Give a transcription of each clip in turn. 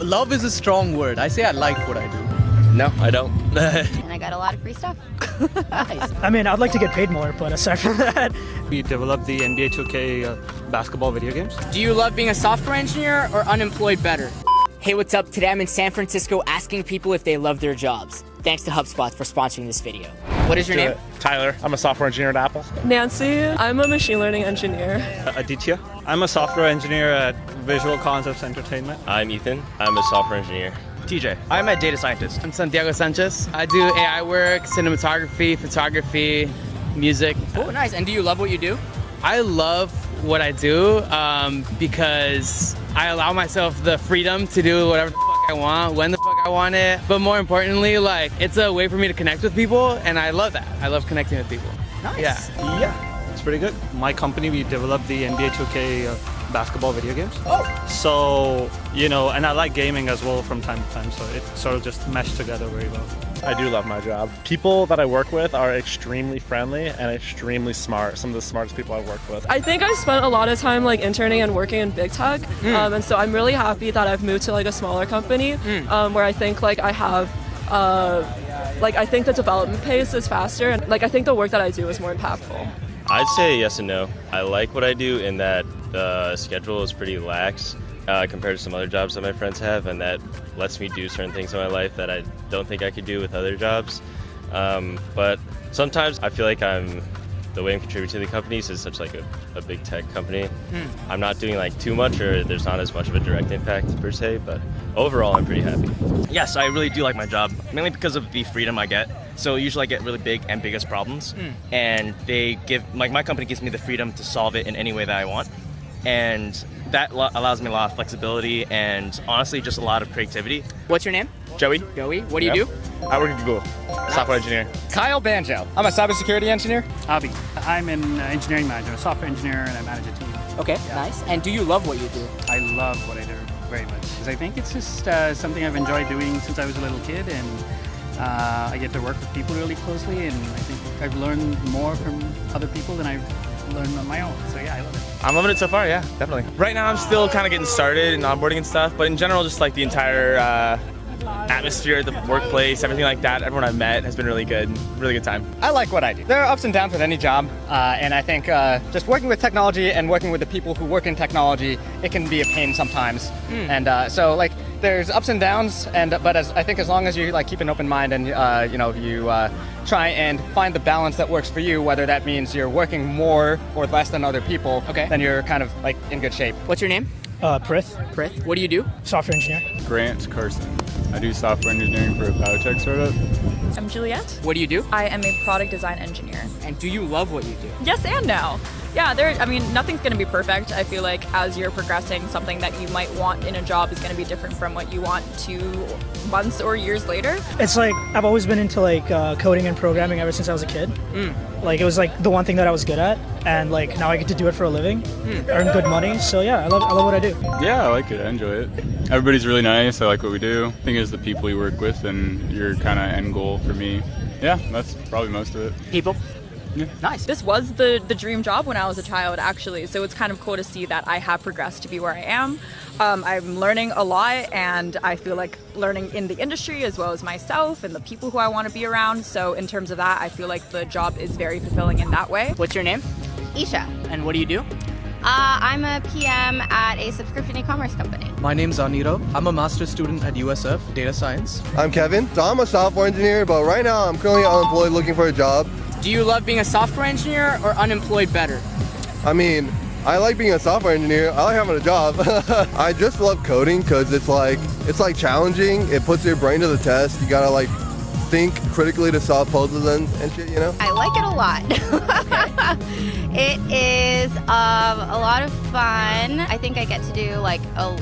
Love is a strong word. I say I like what I do. No, I don't. And I got a lot of free stuff. Nice. I mean, I'd like to get paid more, but aside from that, We developed the NBA 2K basketball video games. Do you love being a software engineer or unemployed better? Hey, what's up? Today I'm in San Francisco asking people if they love their jobs. Thanks to HubSpot for sponsoring this video. What is your name? Tyler. I'm a software engineer at Apple. Nancy, I'm a machine learning engineer. Aditya. I'm a software engineer at Visual Concepts Entertainment. I'm Ethan. I'm a software engineer. TJ. I'm a data scientist. I'm Santiago Sanchez. I do AI work, cinematography, photography, music. Oh, nice. And do you love what you do? I love what I do because I allow myself the freedom to do whatever the fuck I want, when the fuck I want it. But more importantly, like, it's a way for me to connect with people, and I love that. I love connecting with people. Nice. Yeah, it's pretty good. My company, we developed the NBA 2K basketball video games. Oh. So, and I like gaming as well from time to time, so it sort of just meshed together very well. I do love my job. People that I work with are extremely friendly and extremely smart. Some of the smartest people I've worked with. I think I spent a lot of time interning and working in big tech, and so I'm really happy that I've moved to a smaller company where I think I have. I think the development pace is faster, and I think the work that I do is more impactful. I'd say yes and no. I like what I do in that the schedule is pretty lax compared to some other jobs that my friends have, and that lets me do certain things in my life that I don't think I could do with other jobs. But sometimes I feel like the way I'm contributing to the company is such a big tech company. I'm not doing too much, or there's not as much of a direct impact per se, but overall I'm pretty happy. Yes, I really do like my job, mainly because of the freedom I get. So usually I get really big, ambiguous problems, and they give my company gives me the freedom to solve it in any way that I want, and that allows me a lot of flexibility and honestly just a lot of creativity. What's your name? Joey. Joey. What do you do? I work at Google. Software engineer. Kyle Banjo. I'm a cybersecurity engineer. Abhi. I'm an engineering manager, a software engineer, and I manage a team. Okay, nice. And do you love what you do? I love what I do very much because I think it's just something I've enjoyed doing since I was a little kid, and I get to work with people really closely, and I think I've learned more from other people than I've learned on my own. So yeah, I love it. I'm loving it so far, yeah, definitely. Right now I'm still kind of getting started and onboarding and stuff, but in general, just the entire atmosphere, the workplace, everything like that, everyone I've met has been really good time. I like what I do. There are ups and downs with any job, and I think just working with technology and working with the people who work in technology, it can be a pain sometimes. And so there's ups and downs, but I think as long as you keep an open mind and you try and find the balance that works for you, whether that means you're working more or less than other people, then you're kind of in good shape. What's your name? Prith, Prith. What do you do? software engineer. Grant Carson. I do software engineering for a biotech startup. I'm Juliet. What do you do? I am a product design engineer. And do you love what you do? Yes and no. Yeah, nothing's going to be perfect. I feel like as you're progressing, something that you might want in a job is going to be different from what you want 2 months or years later. It's I've always been into coding and programming ever since I was a kid. It was the one thing that I was good at, and now I get to do it for a living, earn good money. So yeah, I love what I do. Yeah, I like it. I enjoy it. Everybody's really nice. I like what we do. I think it's the people you work with and your kind of end goal for me. Yeah, that's probably most of it. People? Yeah. Nice. This was the dream job when I was a child, actually. So it's kind of cool to see that I have progressed to be where I am. I'm learning a lot, and I feel like learning in the industry as well as myself and the people who I want to be around. So in terms of that, I feel like the job is very fulfilling in that way. What's your name? Isha. And what do you do? I'm a PM at a subscription e-commerce company. My name's Aniro. I'm a master's student at USF, data science. I'm Kevin. So I'm a software engineer, but right now I'm currently unemployed looking for a job. Do you love being a software engineer or unemployed better? I mean, I like being a software engineer. I like having a job. I just love coding because it's challenging. It puts your brain to the test. You gotta think critically to solve puzzles and shit, I like it a lot. It is a lot of fun. I think I get to do a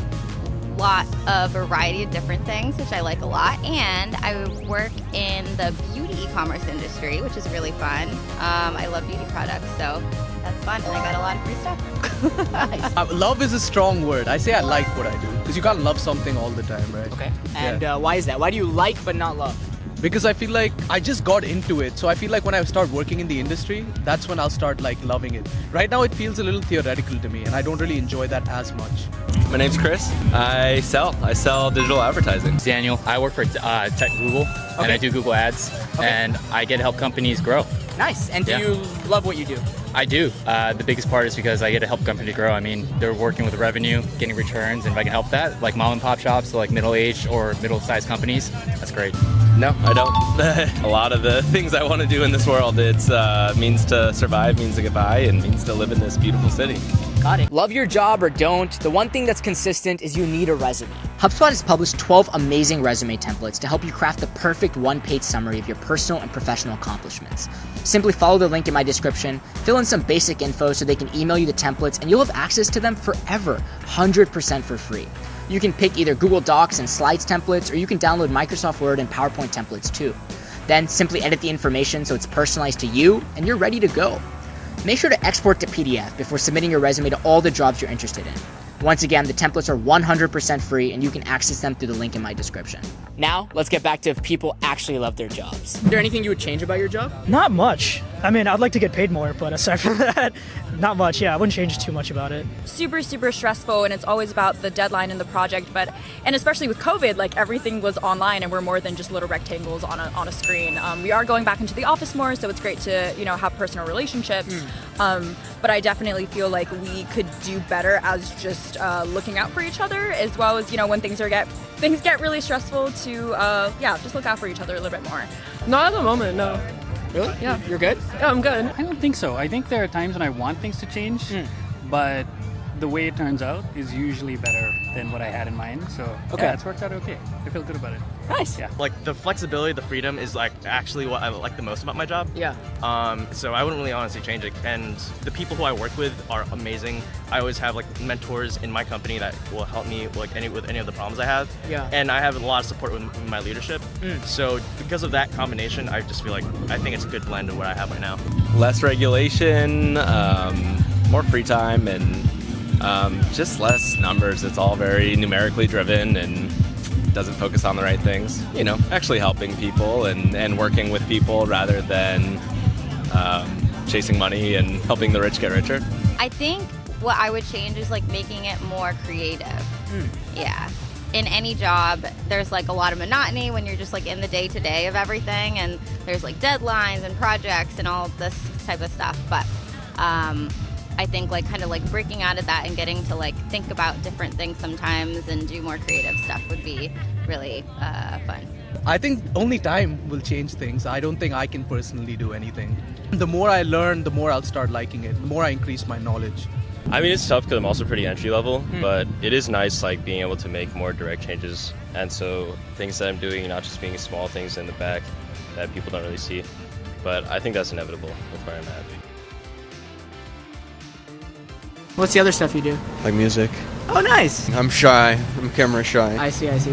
lot of variety of different things, which I like a lot, and I work in the beauty e-commerce industry, which is really fun. I love beauty products, so that's fun, and I got a lot of free stuff. Nice. Love is a strong word. I say I like what I do because you can't love something all the time, right? Okay. And why is that? Why do you like but not love? because I feel like I just got into it. So I feel like when I start working in the industry, that's when I'll start like loving it. Right now it feels a little theoretical to me and I don't really enjoy that as much. My name's Chris. I sell digital advertising. Daniel. I work for Tech Google and I do Google Ads and I get to help companies grow. Nice. And do you love what you do? I do. The biggest part is because I get to help companies grow. I mean, they're working with revenue, getting returns, and if I can help that, like mom and pop shops, so like middle-aged or middle-sized companies, that's great. No, I don't. A lot of the things I want to do in this world, it's means to survive, means to get by, and means to live in this beautiful city. Got it. Love your job or don't, the one thing that's consistent is you need a resume. HubSpot has published 12 amazing resume templates to help you craft the perfect one-page summary of your personal and professional accomplishments. Simply follow the link in my description, fill in some basic info so they can email you the templates, and you'll have access to them forever, 100% for free. You can pick either Google Docs and Slides templates, or you can download Microsoft Word and PowerPoint templates too. Then simply edit the information so it's personalized to you, and you're ready to go. Make sure to export to PDF before submitting your resume to all the jobs you're interested in. Once again, the templates are 100% free and you can access them through the link in my description. Now, let's get back to if people actually love their jobs. Is there anything you would change about your job? Not much. I mean, I'd like to get paid more, but aside from that, not much. Yeah, I wouldn't change too much about it. Super stressful, and it's always about the deadline and the project, and especially with COVID, like everything was online and we're more than just little rectangles on a screen. We are going back into the office more, so it's great to, have personal relationships. But I definitely feel like we could do better as just looking out for each other, as well as, when things get really stressful to just look out for each other a little bit more. Not at the moment, no. Really? Yeah. You're good? Yeah, I'm good. I don't think so. I think there are times when I want things to change, but the way it turns out is usually better than what I had in mind. So yeah, it's worked out okay. I feel good about it. Nice. Yeah. Like the flexibility, the freedom is like actually what I like the most about my job. Yeah. So I wouldn't really honestly change it. And the people who I work with are amazing. I always have like mentors in my company that will help me with any of the problems I have. Yeah. And I have a lot of support with my leadership. So because of that combination, I just feel like I think it's a good blend of what I have right now. Less regulation, more free time, and just less numbers. It's all very numerically driven and doesn't focus on the right things. Actually helping people and working with people rather than chasing money and helping the rich get richer. I think what I would change is like making it more creative. Yeah. In any job, there's like a lot of monotony when you're just like in the day-to-day of everything, and there's like deadlines and projects and all this type of stuff. But I think like kind of like breaking out of that and getting to like think about different things sometimes and do more creative stuff would be really fun. I think only time will change things. I don't think I can personally do anything. The more I learn, the more I'll start liking it, the more I increase my knowledge. I mean, it's tough because I'm also pretty entry level, but it is nice like being able to make more direct changes. And so things that I'm doing, not just being small things in the back that people don't really see. But I think that's inevitable with where I'm at. What's the other stuff you do? Like music. Oh, nice. I'm shy. I'm camera shy. I see.